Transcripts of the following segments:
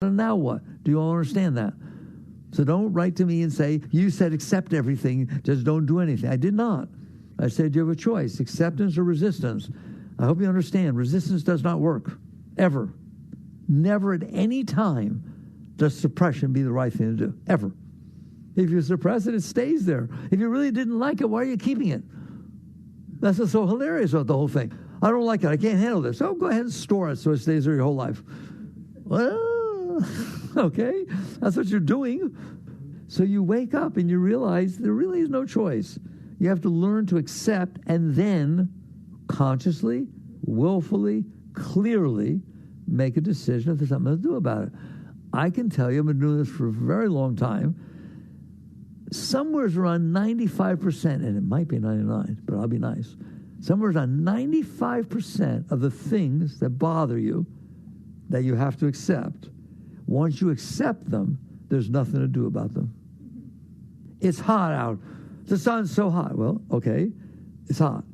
And now what? Do you all understand that? So don't write to me and say, you said accept everything, just don't do anything. I did not. I said you have a choice, acceptance or resistance. I hope you understand, resistance does not work, ever. Never at any time does suppression be the right thing to do, ever. If you suppress it, it stays there. If you really didn't like it, why are you keeping it? That's what's so hilarious about the whole thing. I don't like it. I can't handle this. Oh, go ahead and store it so it stays there your whole life. Well, okay, that's what you're doing. So you wake up and you realize there really is no choice. You have to learn to accept and then consciously, willfully, clearly make a decision if there's something to do about it. I can tell you, I've been doing this for a very long time, somewhere around 95%, and it might be 99, but I'll be nice, somewhere around 95% of the things that bother you that you have to accept, once you accept them, there's nothing to do about them. It's hot out. The sun's so hot. Well, okay, it's hot.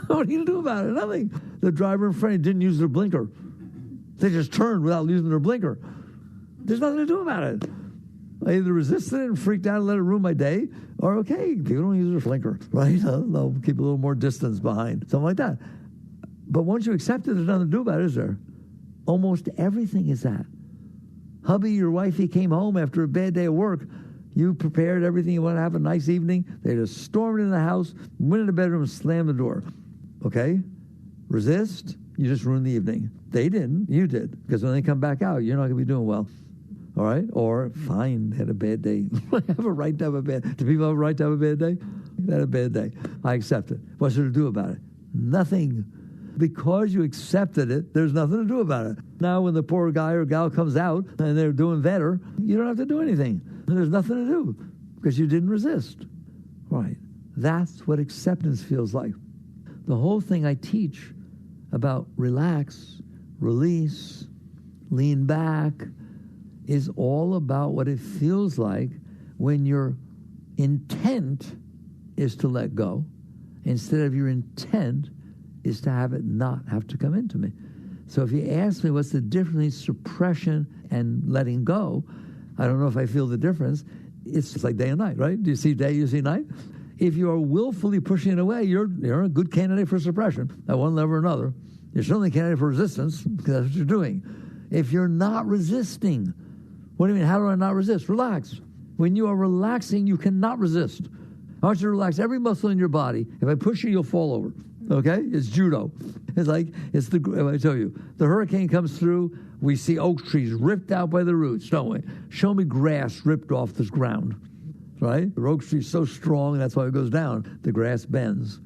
What are you going to do about it? Nothing. The driver in front didn't use their blinker. They just turned without using their blinker. There's nothing to do about it. I either resisted it and freaked out and let it ruin my day, or okay, people don't use their blinker, right? They'll keep a little more distance behind, something like that. But once you accept it, there's nothing to do about it, is there? Almost everything is that. Hubby, your wifey came home after a bad day of work. You prepared everything. You want to have a nice evening. They just stormed into the house, went in the bedroom, and slammed the door. Okay? Resist. You just ruined the evening. They didn't. You did. Because when they come back out, you're not going to be doing well. All right? Or, fine, had a bad day. Have a right to have a bad day. Do people have a right to have a bad day? They had a bad day. I accept it. What's there to do about it? Nothing. Because you accepted it, there's nothing to do about it. Now when the poor guy or gal comes out and they're doing better, you don't have to do anything. There's nothing to do because you didn't resist. Right. That's what acceptance feels like. The whole thing I teach about relax, release, lean back is all about what it feels like when your intent is to let go instead of your intent is to have it not have to come into me. So if you ask me what's the difference between suppression and letting go, I don't know if I feel the difference. It's just like day and night, right? Do you see day, you see night? If you are willfully pushing it away, you're a good candidate for suppression at one level or another. You're certainly a candidate for resistance because that's what you're doing. If you're not resisting, what do you mean, how do I not resist? Relax. When you are relaxing, you cannot resist. I want you to relax every muscle in your body. If I push you, you'll fall over. Okay? It's judo. I tell you, the hurricane comes through, we see oak trees ripped out by the roots, don't we? Show me grass ripped off this ground, right? The oak tree is so strong, that's why it goes down. The grass bends.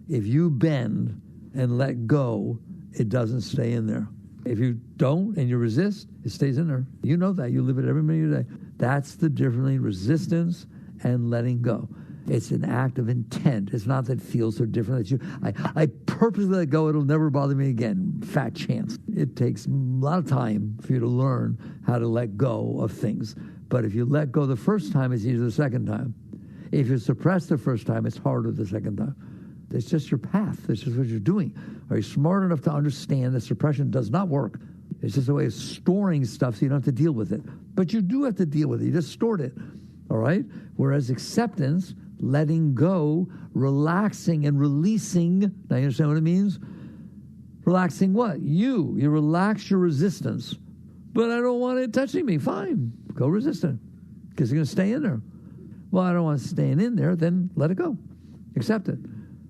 If you bend and let go, it doesn't stay in there. If you don't and you resist, it stays in there. You know that. You live it every minute of the day. That's the difference between resistance and letting go. It's an act of intent. It's not that it feels so different that I purposely let go. It'll never bother me again. Fat chance. It takes a lot of time for you to learn how to let go of things. But if you let go the first time, it's easier the second time. If you suppress the first time, it's harder the second time. It's just your path. It's just what you're doing. Are you smart enough to understand that suppression does not work? It's just a way of storing stuff so you don't have to deal with it. But you do have to deal with it. You just stored it. All right? Whereas acceptance, letting go, relaxing and releasing. Now you understand what it means? Relaxing what? You relax your resistance. But I don't want it touching me. Fine. Go resist it. Because you're going to stay in there. Well, I don't want it staying in there. Then let it go. Accept it.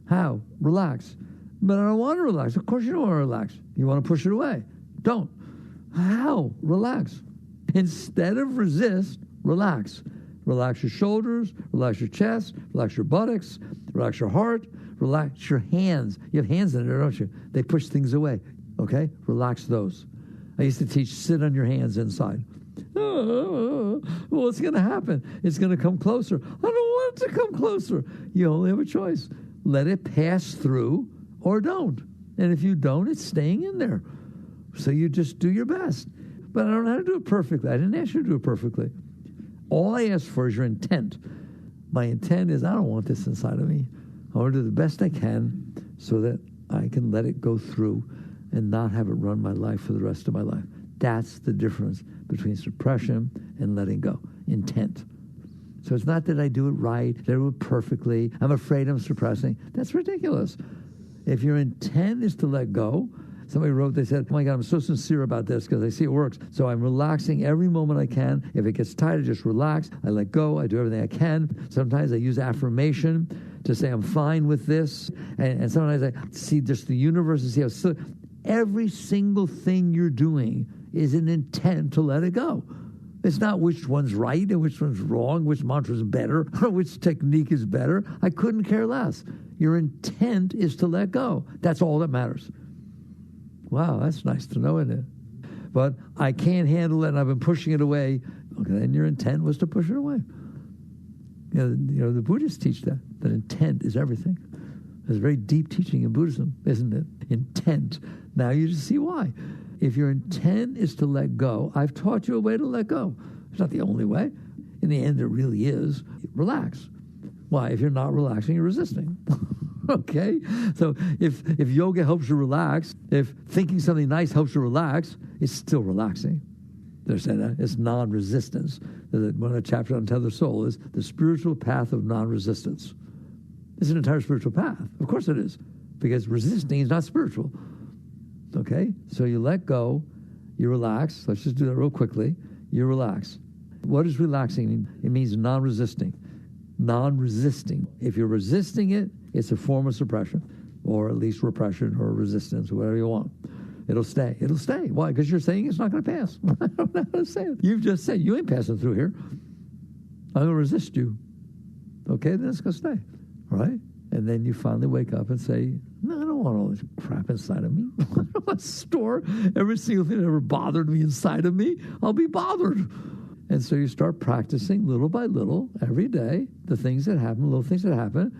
How? Relax. But I don't want to relax. Of course you don't want to relax. You want to push it away. Don't. How? Relax. Instead of resist, relax. Relax your shoulders, relax your chest, relax your buttocks, relax your heart, relax your hands. You have hands in there, don't you? They push things away, okay? Relax those. I used to teach, sit on your hands inside. Well, what's going to happen? It's going to come closer. I don't want it to come closer. You only have a choice. Let it pass through or don't. And if you don't, it's staying in there. So you just do your best. But I don't know how to do it perfectly. I didn't ask you to do it perfectly. All I ask for is your intent. My intent is I don't want this inside of me. I want to do the best I can so that I can let it go through and not have it run my life for the rest of my life. That's the difference between suppression and letting go. Intent. So it's not that I do it right, that I do it perfectly, I'm afraid I'm suppressing. That's ridiculous. If your intent is to let go, somebody wrote, they said, oh my God, I'm so sincere about this because I see it works. So I'm relaxing every moment I can. If it gets tight, I just relax. I let go. I do everything I can. Sometimes I use affirmation to say I'm fine with this. And sometimes I see just the universe and see how every single thing you're doing is an intent to let it go. It's not which one's right and which one's wrong, which mantra's better, or which technique is better. I couldn't care less. Your intent is to let go. That's all that matters. Wow, that's nice to know, isn't it? But I can't handle it, and I've been pushing it away. Okay, then your intent was to push it away. You know, the Buddhists teach that intent is everything. There's a very deep teaching in Buddhism, isn't it? Intent. Now you just see why. If your intent is to let go, I've taught you a way to let go. It's not the only way. In the end, it really is. Relax. Why? If you're not relaxing, you're resisting. Okay? So if yoga helps you relax, if thinking something nice helps you relax, it's still relaxing. They're saying that it's non-resistance. One of the chapters on Tethered Soul is the spiritual path of non-resistance. It's an entire spiritual path. Of course it is. Because resisting is not spiritual. Okay? So you let go, you relax. Let's just do that real quickly. You relax. What does relaxing mean? It means non-resisting. Non-resisting. If you're resisting it, it's a form of suppression, or at least repression or resistance, or whatever you want. It'll stay. It'll stay. Why? Because you're saying it's not going to pass. I don't know how to say it. You've just said, you ain't passing through here. I'm going to resist you. Okay, then it's going to stay. All right? And then you finally wake up and say, no, I don't want all this crap inside of me. I don't want to store every single thing that ever bothered me inside of me. I'll be bothered. And so you start practicing little by little every day, the things that happen, little things that happen.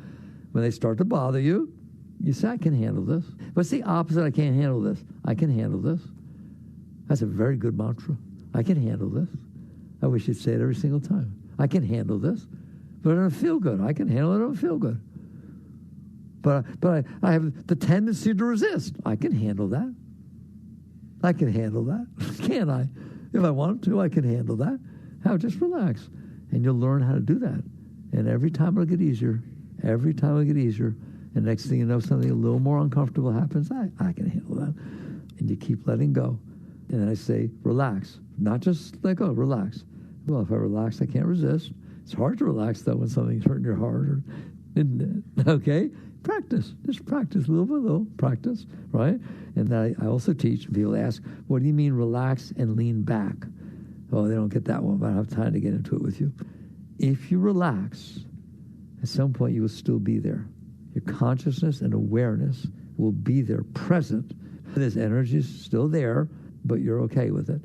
When they start to bother you, you say, I can handle this. What's the opposite? I can't handle this. I can handle this. That's a very good mantra. I can handle this. I wish you'd say it every single time. I can handle this. But I don't feel good. I can handle it. I don't feel good. But I have the tendency to resist. I can handle that. I can handle that. Can't I? If I want to, I can handle that. How? Just relax. And you'll learn how to do that. And every time it'll get easier. Every time it'll get easier. And next thing you know, something a little more uncomfortable happens. I can handle that. And you keep letting go. And then I say, relax. Not just let go, relax. Well, if I relax, I can't resist. It's hard to relax, though, when something's hurting your heart, isn't it? Okay? Practice. Just practice, little by little. Practice, right? And then I also teach, people ask, what do you mean relax and lean back? Oh, they don't get that one, but I don't have time to get into it with you. If you relax, at some point you will still be there. Your consciousness and awareness will be there, present. This energy is still there, but you're okay with it.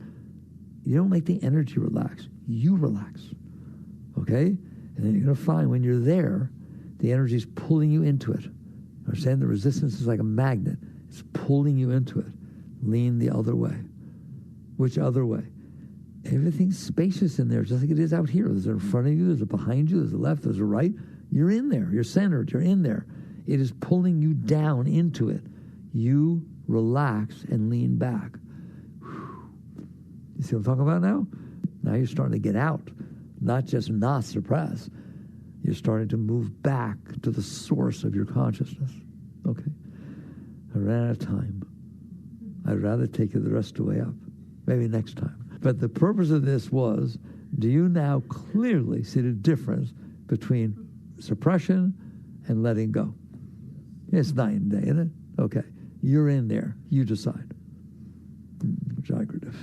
You don't make the energy relax. You relax. Okay? And then you're going to find when you're there, the energy is pulling you into it. Understand? The resistance is like a magnet. It's pulling you into it. Lean the other way. Which other way? Everything's spacious in there, just like it is out here. There's a in front of you, there's a behind you, there's a left, there's a right. You're in there. You're centered. You're in there. It is pulling you down into it. You relax and lean back. You see what I'm talking about now? Now you're starting to get out, not just not suppress. You're starting to move back to the source of your consciousness. Okay. I ran out of time. I'd rather take you the rest of the way up. Maybe next time. But the purpose of this was, do you now clearly see the difference between suppression and letting go? It's night and day, isn't it? Okay. You're in there. You decide. Jai Gurudev.